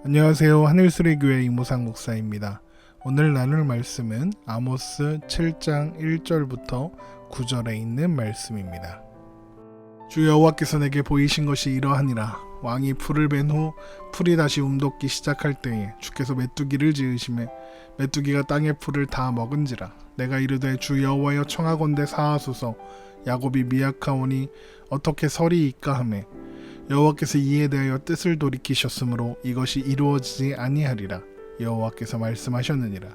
안녕하세요. 하늘수리교회 이모상 목사입니다. 오늘 나눌 말씀은 아모스 7장 1절부터 9절에 있는 말씀입니다. 주 여호와께서 내게 보이신 것이 이러하니라. 왕이 풀을 벤 후 풀이 다시 움돋기 시작할 때에 주께서 메뚜기를 지으심에 메뚜기가 땅의 풀을 다 먹은지라. 내가 이르되 주 여호와여 청하건대 사하소서. 야곱이 미약하오니 어떻게 서리이까 하매 여호와께서 이에 대하여 뜻을 돌이키셨으므로 이것이 이루어지지 아니하리라. 여호와께서 말씀하셨느니라.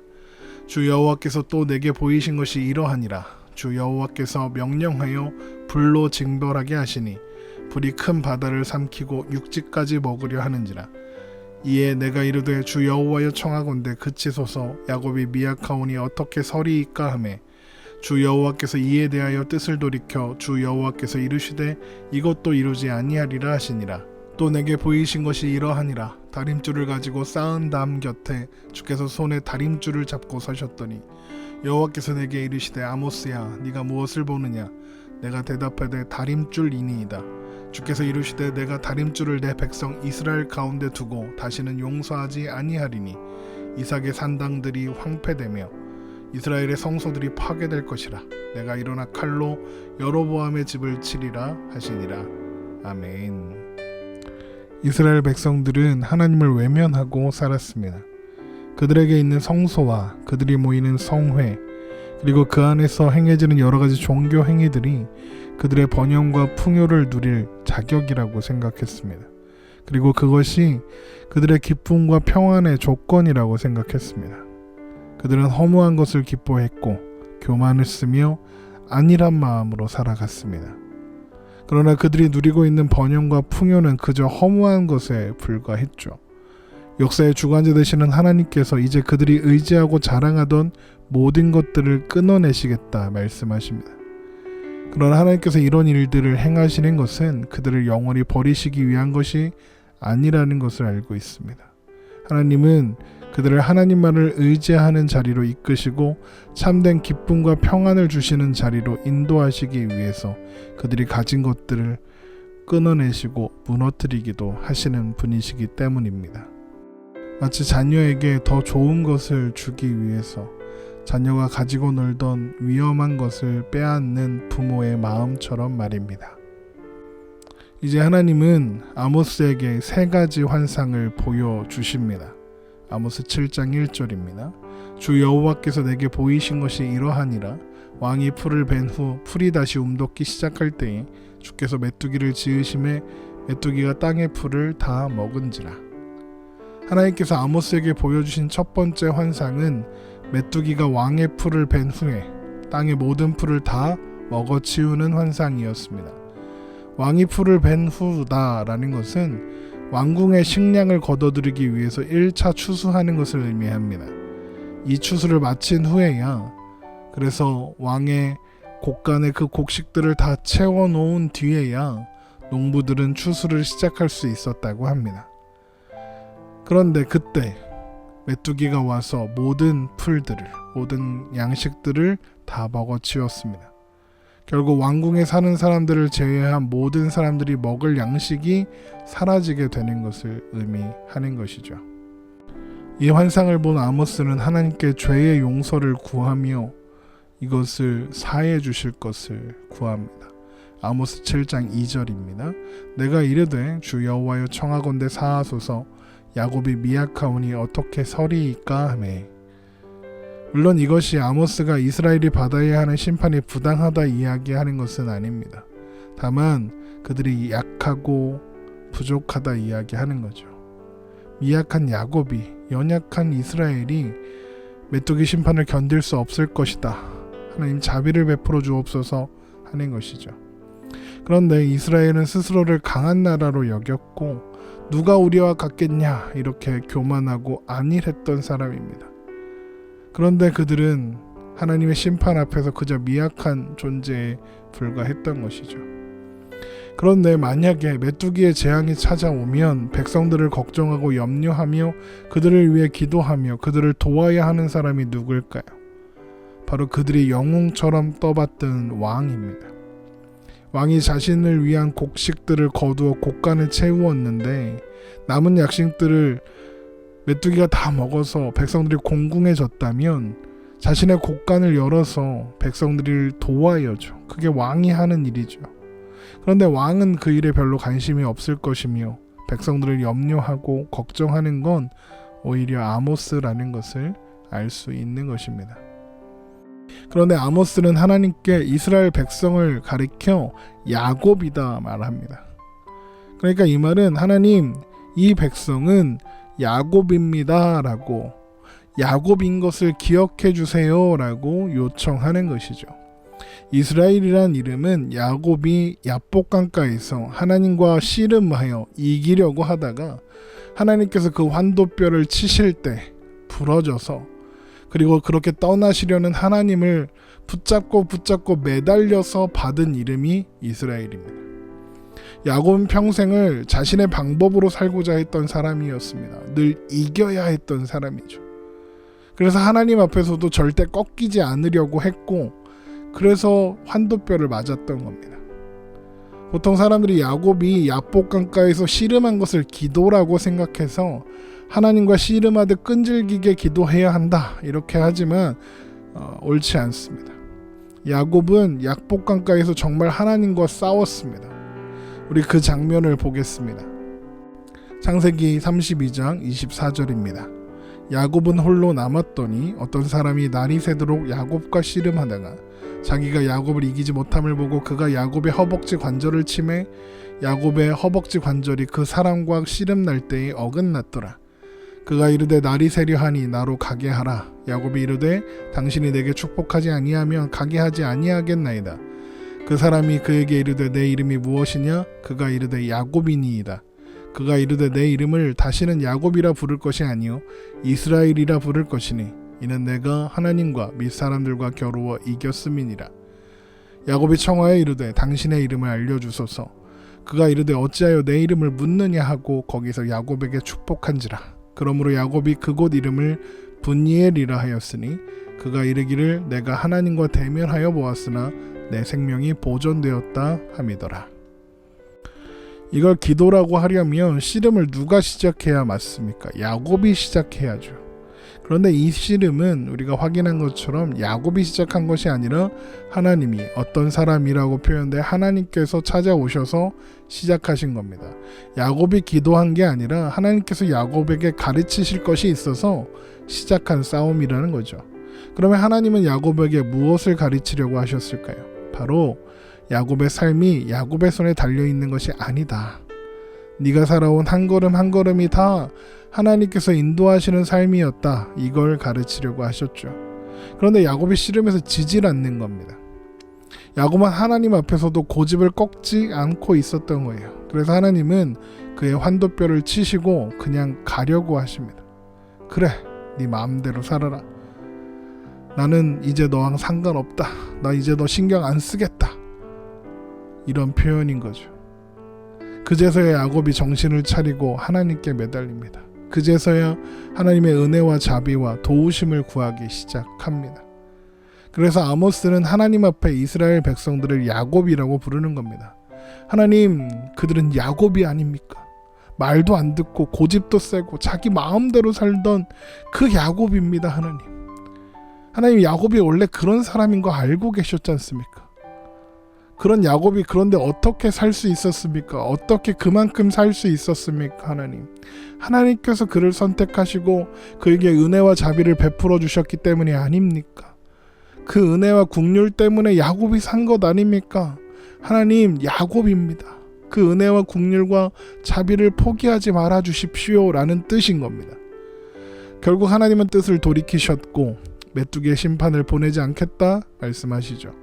주 여호와께서 또 내게 보이신 것이 이러하니라. 주 여호와께서 명령하여 불로 징벌하게 하시니 불이 큰 바다를 삼키고 육지까지 먹으려 하는지라. 이에 내가 이르되 주 여호와여 청하건대 그치소서. 야곱이 미약하오니 어떻게 서리이까 하매 주 여호와께서 이에 대하여 뜻을 돌이켜 주 여호와께서 이르시되 이것도 이루지 아니하리라 하시니라. 또 내게 보이신 것이 이러하니라. 다림줄을 가지고 쌓은 담 곁에 주께서 손에 다림줄을 잡고 서셨더니 여호와께서 내게 이르시되 아모스야 네가 무엇을 보느냐. 내가 대답하되 다림줄이니이다. 주께서 이르시되 내가 다림줄을 내 백성 이스라엘 가운데 두고 다시는 용서하지 아니하리니 이삭의 산당들이 황폐되며 이스라엘의 성소들이 파괴될 것이라. 내가 일어나 칼로 여로보암의 집을 치리라 하시니라. 아멘. 이스라엘 백성들은 하나님을 외면하고 살았습니다. 그들에게 있는 성소와 그들이 모이는 성회 그리고 그 안에서 행해지는 여러 가지 종교 행위들이 그들의 번영과 풍요를 누릴 자격이라고 생각했습니다. 그리고 그것이 그들의 기쁨과 평안의 조건이라고 생각했습니다. 그들은 허무한 것을 기뻐했고 교만을 쓰며 안일한 마음으로 살아갔습니다. 그러나 그들이 누리고 있는 번영과 풍요는 그저 허무한 것에 불과했죠. 역사의 주관자 되시는 하나님께서 이제 그들이 의지하고 자랑하던 모든 것들을 끊어내시겠다 말씀하십니다. 그러나 하나님께서 이런 일들을 행하시는 것은 그들을 영원히 버리시기 위한 것이 아니라는 것을 알고 있습니다. 하나님은 그들을 하나님만을 의지하는 자리로 이끄시고 참된 기쁨과 평안을 주시는 자리로 인도하시기 위해서 그들이 가진 것들을 끊어내시고 무너뜨리기도 하시는 분이시기 때문입니다. 마치 자녀에게 더 좋은 것을 주기 위해서 자녀가 가지고 놀던 위험한 것을 빼앗는 부모의 마음처럼 말입니다. 이제 하나님은 아모스에게 세 가지 환상을 보여주십니다. 아모스 7장 1절입니다. 주 여호와께서 내게 보이신 것이 이러하니라. 왕이 풀을 벤 후 풀이 다시 움돋기 시작할 때에 주께서 메뚜기를 지으심에 메뚜기가 땅의 풀을 다 먹은지라. 하나님께서 아모스에게 보여주신 첫 번째 환상은 메뚜기가 왕의 풀을 벤 후에 땅의 모든 풀을 다 먹어치우는 환상이었습니다. 왕이 풀을 벤 후다라는 것은 왕궁의 식량을 거둬들이기 위해서 1차 추수하는 것을 의미합니다. 이 추수를 마친 후에야 그래서 왕의 곡간에 그 곡식들을 다 채워놓은 뒤에야 농부들은 추수를 시작할 수 있었다고 합니다. 그런데 그때 메뚜기가 와서 모든 풀들을 모든 양식들을 다 먹어치웠습니다. 결국 왕궁에 사는 사람들을 제외한 모든 사람들이 먹을 양식이 사라지게 되는 것을 의미하는 것이죠. 이 환상을 본 아모스는 하나님께 죄의 용서를 구하며 이것을 사해 주실 것을 구합니다. 아모스 7장 2절입니다. 내가 이르되 주 여호와여 청하건대 사하소서. 야곱이 미약하오니 어떻게 서리이까 하매. 물론 이것이 아모스가 이스라엘이 받아야 하는 심판이 부당하다 이야기하는 것은 아닙니다. 다만 그들이 약하고 부족하다 이야기하는 거죠. 미약한 야곱이 연약한 이스라엘이 메뚜기 심판을 견딜 수 없을 것이다. 하나님 자비를 베풀어 주옵소서 하는 것이죠. 그런데 이스라엘은 스스로를 강한 나라로 여겼고 누가 우리와 같겠냐 이렇게 교만하고 안일했던 사람입니다. 그런데 그들은 하나님의 심판 앞에서 그저 미약한 존재에 불과했던 것이죠. 그런데 만약에 메뚜기의 재앙이 찾아오면 백성들을 걱정하고 염려하며 그들을 위해 기도하며 그들을 도와야 하는 사람이 누굴까요? 바로 그들이 영웅처럼 떠받든 왕입니다. 왕이 자신을 위한 곡식들을 거두어 곡간에 채우었는데 남은 양식들을 메뚜기가 다 먹어서 백성들이 공궁해졌다면 자신의 곳간을 열어서 백성들을 도와야죠. 그게 왕이 하는 일이죠. 그런데 왕은 그 일에 별로 관심이 없을 것이며 백성들을 염려하고 걱정하는 건 오히려 아모스라는 것을 알 수 있는 것입니다. 그런데 아모스는 하나님께 이스라엘 백성을 가리켜 야곱이다 말합니다. 그러니까 이 말은 하나님, 이 백성은 야곱입니다 라고, 야곱인 것을 기억해 주세요 라고 요청하는 것이죠. 이스라엘이란 이름은 야곱이 야복강가에서 하나님과 씨름하여 이기려고 하다가 하나님께서 그 환도뼈를 치실 때 부러져서, 그리고 그렇게 떠나시려는 하나님을 붙잡고 매달려서 받은 이름이 이스라엘입니다. 야곱은 평생을 자신의 방법으로 살고자 했던 사람이었습니다. 늘 이겨야 했던 사람이죠. 그래서 하나님 앞에서도 절대 꺾이지 않으려고 했고, 그래서 환도뼈를 맞았던 겁니다. 보통 사람들이 야곱이 야복강가에서 씨름한 것을 기도라고 생각해서 하나님과 씨름하듯 끈질기게 기도해야 한다 이렇게 하지만 옳지 않습니다. 야곱은 야복강가에서 정말 하나님과 싸웠습니다. 우리 그 장면을 보겠습니다. 창세기 32장 24절입니다. 야곱은 홀로 남았더니 어떤 사람이 날이 새도록 야곱과 씨름하다가 자기가 야곱을 이기지 못함을 보고 그가 야곱의 허벅지 관절을 치매 야곱의 허벅지 관절이 그 사람과 씨름 날 때에 어긋났더라. 그가 이르되 날이 새려 하니 나로 가게 하라. 야곱이 이르되 당신이 내게 축복하지 아니하면 가게 하지 아니하겠나이다. 그 사람이 그에게 이르되 내 이름이 무엇이냐? 그가 이르되 야곱이니이다. 그가 이르되 내 이름을 다시는 야곱이라 부를 것이 아니요 이스라엘이라 부를 것이니 이는 내가 하나님과 및 사람들과 겨루어 이겼음이니라. 야곱이 청하여 이르되 당신의 이름을 알려주소서. 그가 이르되 어찌하여 내 이름을 묻느냐 하고 거기서 야곱에게 축복한지라. 그러므로 야곱이 그곳 이름을 분니엘이라 하였으니 그가 이르기를 내가 하나님과 대면하여 보았으나 내 생명이 보존되었다 함이더라. 이걸 기도라고 하려면 씨름을 누가 시작해야 맞습니까? 야곱이 시작해야죠. 그런데 이 씨름은 우리가 확인한 것처럼 야곱이 시작한 것이 아니라 하나님이, 어떤 사람이라고 표현돼 하나님께서 찾아오셔서 시작하신 겁니다. 야곱이 기도한 게 아니라 하나님께서 야곱에게 가르치실 것이 있어서 시작한 싸움이라는 거죠. 그러면 하나님은 야곱에게 무엇을 가르치려고 하셨을까요? 바로 야곱의 삶이 야곱의 손에 달려있는 것이 아니다. 네가 살아온 한 걸음 한 걸음이 다 하나님께서 인도하시는 삶이었다. 이걸 가르치려고 하셨죠. 그런데 야곱이 씨름에서 지질 않는 겁니다. 야곱은 하나님 앞에서도 고집을 꺾지 않고 있었던 거예요. 그래서 하나님은 그의 환도뼈를 치시고 그냥 가려고 하십니다. 그래, 네 마음대로 살아라. 나는 이제 너랑 상관없다. 나 이제 너 신경 안 쓰겠다. 이런 표현인 거죠. 그제서야 야곱이 정신을 차리고 하나님께 매달립니다. 그제서야 하나님의 은혜와 자비와 도우심을 구하기 시작합니다. 그래서 아모스는 하나님 앞에 이스라엘 백성들을 야곱이라고 부르는 겁니다. 하나님, 그들은 야곱이 아닙니까? 말도 안 듣고 고집도 세고 자기 마음대로 살던 그 야곱입니다. 하나님, 야곱이 원래 그런 사람인 거 알고 계셨지 않습니까? 그런 야곱이 그런데 어떻게 살 수 있었습니까? 어떻게 그만큼 살 수 있었습니까? 하나님께서 그를 선택하시고 그에게 은혜와 자비를 베풀어 주셨기 때문이 아닙니까? 그 은혜와 긍휼 때문에 야곱이 산 것 아닙니까? 하나님, 야곱입니다. 그 은혜와 긍휼과 자비를 포기하지 말아 주십시오 라는 뜻인 겁니다. 결국 하나님은 뜻을 돌이키셨고 메뚜기의 심판을 보내지 않겠다 말씀하시죠.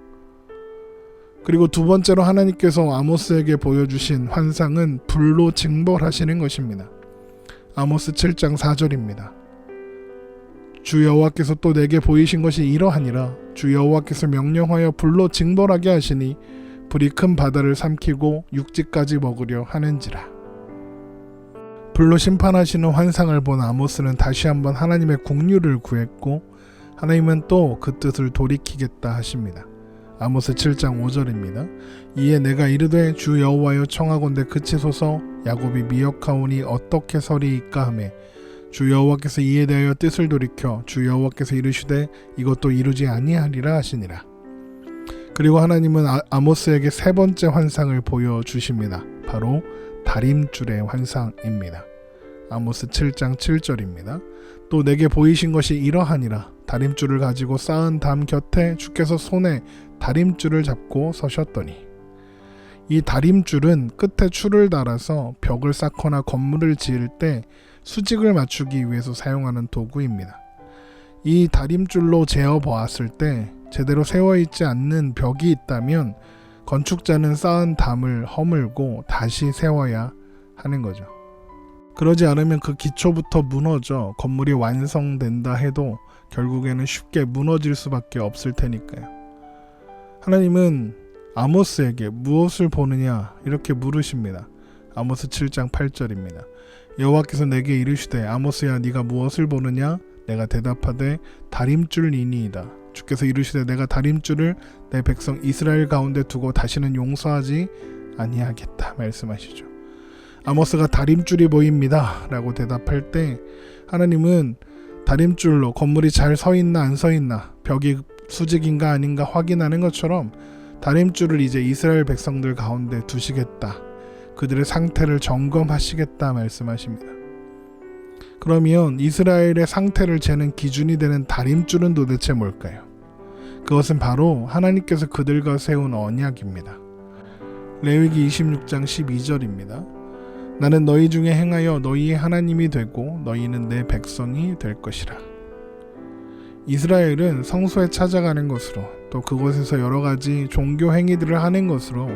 그리고 두 번째로 하나님께서 아모스에게 보여주신 환상은 불로 징벌하시는 것입니다. 아모스 7장 4절입니다. 주 여호와께서 또 내게 보이신 것이 이러하니라. 주 여호와께서 명령하여 불로 징벌하게 하시니 불이 큰 바다를 삼키고 육지까지 먹으려 하는지라. 불로 심판하시는 환상을 본 아모스는 다시 한번 하나님의 긍휼을 구했고 하나님은 또 그 뜻을 돌이키겠다 하십니다. 아모스 7장 5절입니다. 이에 내가 이르되 주 여호와여 청하건대 그치소서. 야곱이 미역하오니 어떻게 서리이까 하매 주 여호와께서 이에 대하여 뜻을 돌이켜 주 여호와께서 이르시되 이것도 이루지 아니하리라 하시니라. 그리고 하나님은 아모스에게 세 번째 환상을 보여주십니다. 바로 다림줄의 환상입니다. 아모스 7장 7절입니다. 또 내게 보이신 것이 이러하니라. 다림줄을 가지고 쌓은 담 곁에 주께서 손에 다림줄을 잡고 서셨더니, 이 다림줄은 끝에 줄을 달아서 벽을 쌓거나 건물을 지을 때 수직을 맞추기 위해서 사용하는 도구입니다. 이 다림줄로 재어 보았을 때 제대로 세워있지 않는 벽이 있다면 건축자는 쌓은 담을 허물고 다시 세워야 하는 거죠. 그러지 않으면 그 기초부터 무너져 건물이 완성된다 해도 결국에는 쉽게 무너질 수밖에 없을 테니까요. 하나님은 아모스에게 무엇을 보느냐 이렇게 물으십니다. 아모스 7장 8절입니다. 여호와께서 내게 이르시되 아모스야 네가 무엇을 보느냐? 내가 대답하되 다림줄이니이다. 주께서 이르시되 내가 다림줄을 내 백성 이스라엘 가운데 두고 다시는 용서하지 아니하겠다 말씀하시죠. 아모스가 다림줄이 보입니다 라고 대답할 때 하나님은 다림줄로 건물이 잘 서있나 안 서있나, 벽이 수직인가 아닌가 확인하는 것처럼 다림줄을 이제 이스라엘 백성들 가운데 두시겠다, 그들의 상태를 점검하시겠다 말씀하십니다. 그러면 이스라엘의 상태를 재는 기준이 되는 다림줄은 도대체 뭘까요? 그것은 바로 하나님께서 그들과 세운 언약입니다. 레위기 26장 12절입니다. 나는 너희 중에 행하여 너희의 하나님이 되고 너희는 내 백성이 될 것이라. 이스라엘은 성소에 찾아가는 것으로, 또 그곳에서 여러 가지 종교 행위들을 하는 것으로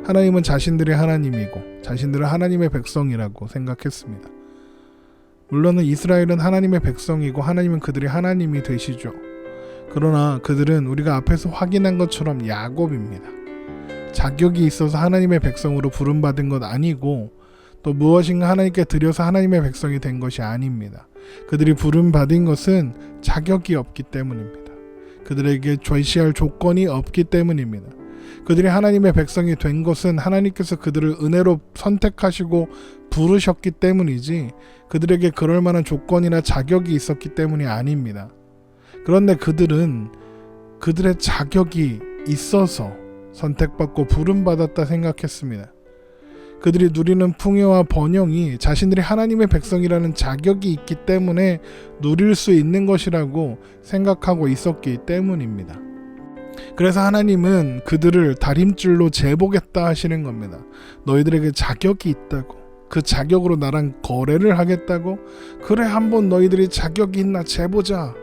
하나님은 자신들의 하나님이고 자신들은 하나님의 백성이라고 생각했습니다. 물론 이스라엘은 하나님의 백성이고 하나님은 그들의 하나님이 되시죠. 그러나 그들은 우리가 앞에서 확인한 것처럼 야곱입니다. 자격이 있어서 하나님의 백성으로 부름받은 것 아니고 또 무엇인가 하나님께 드려서 하나님의 백성이 된 것이 아닙니다. 그들이 부름받은 것은 자격이 없기 때문입니다. 그들에게 제시할 조건이 없기 때문입니다. 그들이 하나님의 백성이 된 것은 하나님께서 그들을 은혜로 선택하시고 부르셨기 때문이지 그들에게 그럴 만한 조건이나 자격이 있었기 때문이 아닙니다. 그런데 그들은 그들의 자격이 있어서 선택받고 부름받았다 생각했습니다. 그들이 누리는 풍요와 번영이 자신들이 하나님의 백성이라는 자격이 있기 때문에 누릴 수 있는 것이라고 생각하고 있었기 때문입니다. 그래서 하나님은 그들을 다림줄로 재보겠다 하시는 겁니다. 너희들에게 자격이 있다고, 그 자격으로 나랑 거래를 하겠다고? 그래, 한번 너희들이 자격이 있나 재보자.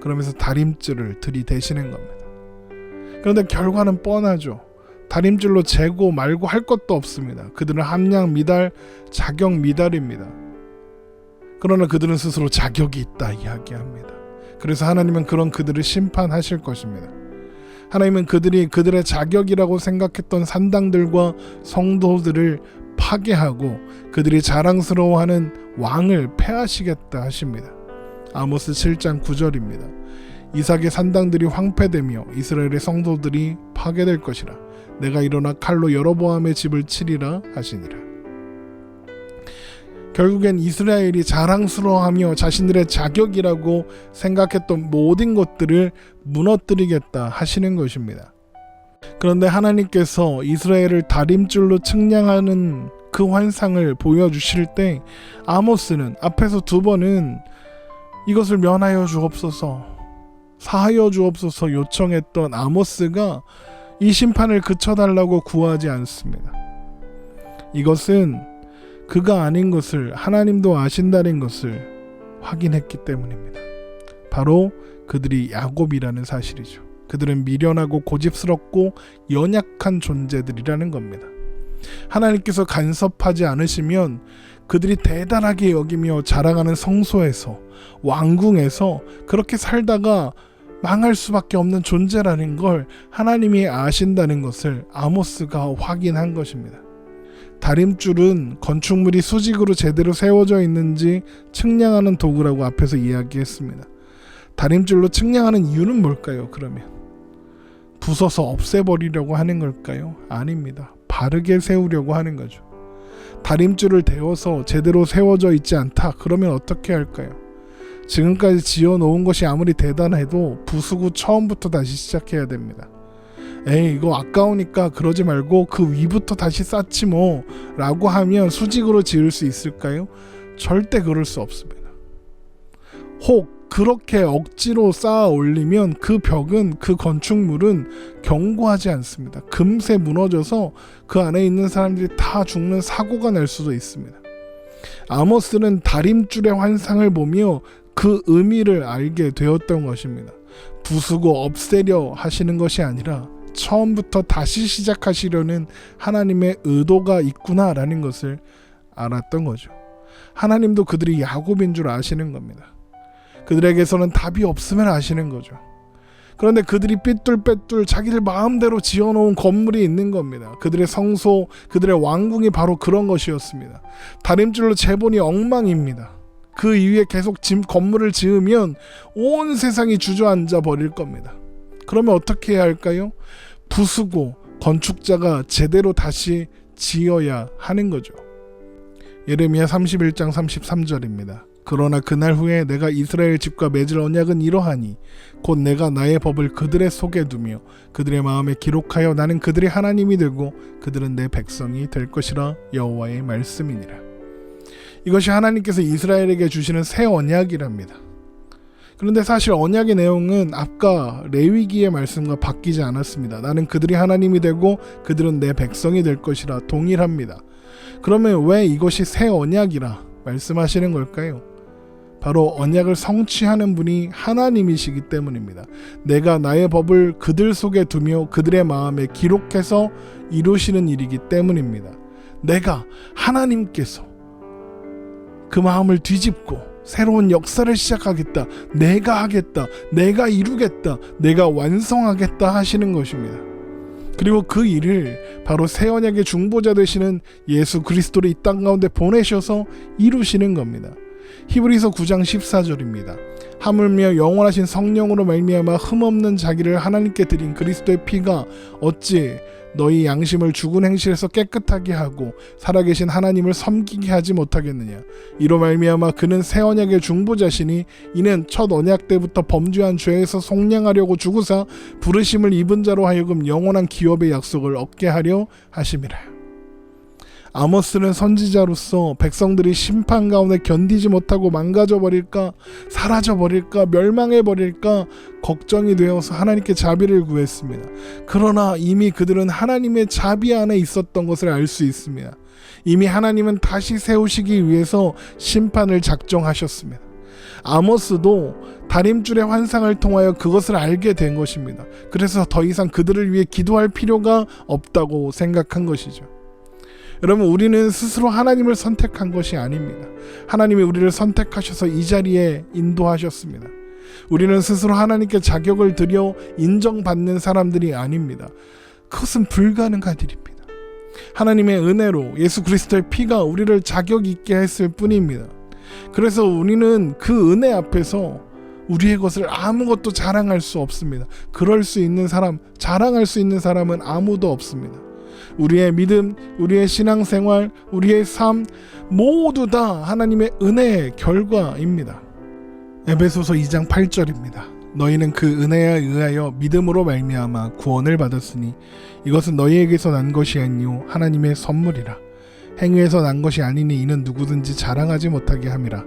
그러면서 다림줄을 들이대시는 겁니다. 그런데 결과는 뻔하죠. 다림줄로 재고 말고 할 것도 없습니다. 그들은 함량 미달, 자격 미달입니다. 그러나 그들은 스스로 자격이 있다 이야기합니다. 그래서 하나님은 그런 그들을 심판하실 것입니다. 하나님은 그들이 그들의 자격이라고 생각했던 산당들과 성도들을 파괴하고 그들이 자랑스러워하는 왕을 폐하시겠다 하십니다. 아모스 7장 9절입니다. 이삭의 산당들이 황폐되며 이스라엘의 성도들이 파괴될 것이라. 내가 일어나 칼로 여로보암의 집을 치리라 하시니라. 결국엔 이스라엘이 자랑스러워하며 자신들의 자격이라고 생각했던 모든 것들을 무너뜨리겠다 하시는 것입니다. 그런데 하나님께서 이스라엘을 다림줄로 측량하는 그 환상을 보여주실 때 아모스는 앞에서 두 번은 이것을 면하여 주옵소서, 사하여 주옵소서 요청했던 아모스가 이 심판을 그쳐달라고 구하지 않습니다. 이것은 그가 아닌 것을 하나님도 아신다는 것을 확인했기 때문입니다. 바로 그들이 야곱이라는 사실이죠. 그들은 미련하고 고집스럽고 연약한 존재들이라는 겁니다. 하나님께서 간섭하지 않으시면 그들이 대단하게 여기며 자랑하는 성소에서, 왕궁에서 그렇게 살다가 망할 수밖에 없는 존재라는 걸 하나님이 아신다는 것을 아모스가 확인한 것입니다. 다림줄은 건축물이 수직으로 제대로 세워져 있는지 측량하는 도구라고 앞에서 이야기했습니다. 다림줄로 측량하는 이유는 뭘까요? 그러면 부숴서 없애버리려고 하는 걸까요? 아닙니다. 바르게 세우려고 하는 거죠. 다림줄을 대어서 제대로 세워져 있지 않다. 그러면 어떻게 할까요? 지금까지 지어놓은 것이 아무리 대단해도 부수고 처음부터 다시 시작해야 됩니다. 에이, 이거 아까우니까 그러지 말고 그 위부터 다시 쌓지 뭐 라고 하면 수직으로 지을 수 있을까요? 절대 그럴 수 없습니다. 혹 그렇게 억지로 쌓아 올리면 그 벽은, 그 건축물은 견고하지 않습니다. 금세 무너져서 그 안에 있는 사람들이 다 죽는 사고가 날 수도 있습니다. 아모스는 다림줄의 환상을 보며 그 의미를 알게 되었던 것입니다. 부수고 없애려 하시는 것이 아니라 처음부터 다시 시작하시려는 하나님의 의도가 있구나라는 것을 알았던 거죠. 하나님도 그들이 야곱인 줄 아시는 겁니다. 그들에게서는 답이 없음을 아시는 거죠. 그런데 그들이 삐뚤빼뚤 자기들 마음대로 지어놓은 건물이 있는 겁니다. 그들의 성소, 그들의 왕궁이 바로 그런 것이었습니다. 다림줄로 재본이 엉망입니다. 그 위에 계속 건물을 지으면 온 세상이 주저앉아 버릴 겁니다. 그러면 어떻게 해야 할까요? 부수고 건축자가 제대로 다시 지어야 하는 거죠. 예레미야 31장 33절입니다. 그러나 그날 후에 내가 이스라엘 집과 맺을 언약은 이러하니 곧 내가 나의 법을 그들의 속에 두며 그들의 마음에 기록하여 나는 그들의 하나님이 되고 그들은 내 백성이 될 것이라 여호와의 말씀이니라. 이것이 하나님께서 이스라엘에게 주시는 새 언약이랍니다. 그런데 사실 언약의 내용은 아까 레위기의 말씀과 바뀌지 않았습니다. 나는 그들이 하나님이 되고 그들은 내 백성이 될 것이라 동일합니다. 그러면 왜 이것이 새 언약이라 말씀하시는 걸까요? 바로 언약을 성취하는 분이 하나님이시기 때문입니다. 내가 나의 법을 그들 속에 두며 그들의 마음에 기록해서 이루시는 일이기 때문입니다. 내가 하나님께서 그 마음을 뒤집고 새로운 역사를 시작하겠다. 내가 하겠다. 내가 이루겠다. 내가 완성하겠다 하시는 것입니다. 그리고 그 일을 바로 새 언약의 중보자 되시는 예수 그리스도를 이 땅 가운데 보내셔서 이루시는 겁니다. 히브리서 9장 14절입니다. 하물며 영원하신 성령으로 말미암아 흠없는 자기를 하나님께 드린 그리스도의 피가 어찌 너희 양심을 죽은 행실에서 깨끗하게 하고 살아계신 하나님을 섬기게 하지 못하겠느냐. 이로 말미암아 그는 새 언약의 중보자시니 이는 첫 언약 때부터 범죄한 죄에서 속량하려고 죽으사 부르심을 입은 자로 하여금 영원한 기업의 약속을 얻게 하려 하심이라. 아모스는 선지자로서 백성들이 심판 가운데 견디지 못하고 망가져버릴까, 사라져버릴까, 멸망해버릴까 걱정이 되어서 하나님께 자비를 구했습니다. 그러나 이미 그들은 하나님의 자비 안에 있었던 것을 알 수 있습니다. 이미 하나님은 다시 세우시기 위해서 심판을 작정하셨습니다. 아모스도 다림줄의 환상을 통하여 그것을 알게 된 것입니다. 그래서 더 이상 그들을 위해 기도할 필요가 없다고 생각한 것이죠. 여러분, 우리는 스스로 하나님을 선택한 것이 아닙니다. 하나님이 우리를 선택하셔서 이 자리에 인도하셨습니다. 우리는 스스로 하나님께 자격을 드려 인정받는 사람들이 아닙니다. 그것은 불가능한 일입니다. 하나님의 은혜로 예수 그리스도의 피가 우리를 자격 있게 했을 뿐입니다. 그래서 우리는 그 은혜 앞에서 우리의 것을 아무것도 자랑할 수 없습니다. 그럴 수 있는 사람, 자랑할 수 있는 사람은 아무도 없습니다. 우리의 믿음, 우리의 신앙생활, 우리의 삶 모두 다 하나님의 은혜의 결과입니다. 에베소서 2장 8절입니다. 너희는 그 은혜에 의하여 믿음으로 말미암아 구원을 받았으니 이것은 너희에게서 난 것이 아니요 하나님의 선물이라. 행위에서 난 것이 아니니 이는 누구든지 자랑하지 못하게 함이라.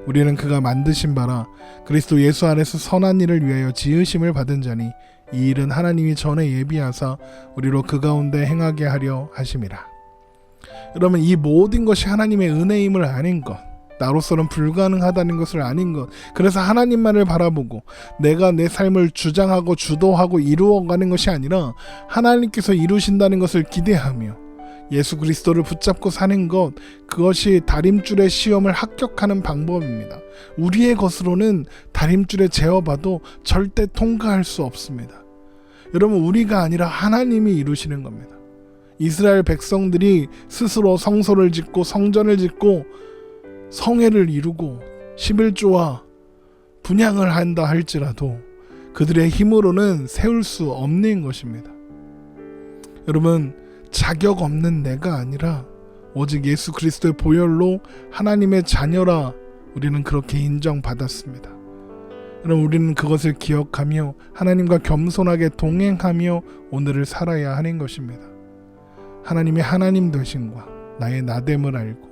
우리는 그가 만드신 바라 그리스도 예수 안에서 선한 일을 위하여 지으심을 받은 자니 이 일은 하나님이 전에 예비하사 우리로 그 가운데 행하게 하려 하심이라. 여러분, 이 모든 것이 하나님의 은혜임을 아는 것, 나로서는 불가능하다는 것을 아는 것, 그래서 하나님만을 바라보고 내가 내 삶을 주장하고 주도하고 이루어가는 것이 아니라 하나님께서 이루신다는 것을 기대하며 예수 그리스도를 붙잡고 사는 것, 그것이 다림줄의 시험을 합격하는 방법입니다. 우리의 것으로는 다림줄에 재어봐도 절대 통과할 수 없습니다. 여러분, 우리가 아니라 하나님이 이루시는 겁니다. 이스라엘 백성들이 스스로 성소를 짓고 성전을 짓고 성회를 이루고 11조와 분향을 한다 할지라도 그들의 힘으로는 세울 수 없는 것입니다. 여러분, 자격 없는 내가 아니라 오직 예수 그리스도의 보혈로 하나님의 자녀라 우리는 그렇게 인정받았습니다. 그럼 우리는 그것을 기억하며 하나님과 겸손하게 동행하며 오늘을 살아야 하는 것입니다. 하나님의 하나님 되심과 나의 나됨을 알고,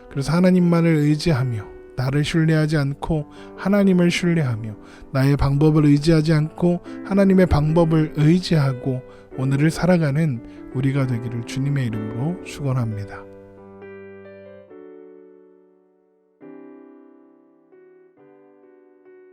그래서 하나님만을 의지하며 나를 신뢰하지 않고 하나님을 신뢰하며 나의 방법을 의지하지 않고 하나님의 방법을 의지하고 오늘을 살아가는 우리가 되기를 주님의 이름으로 축원합니다.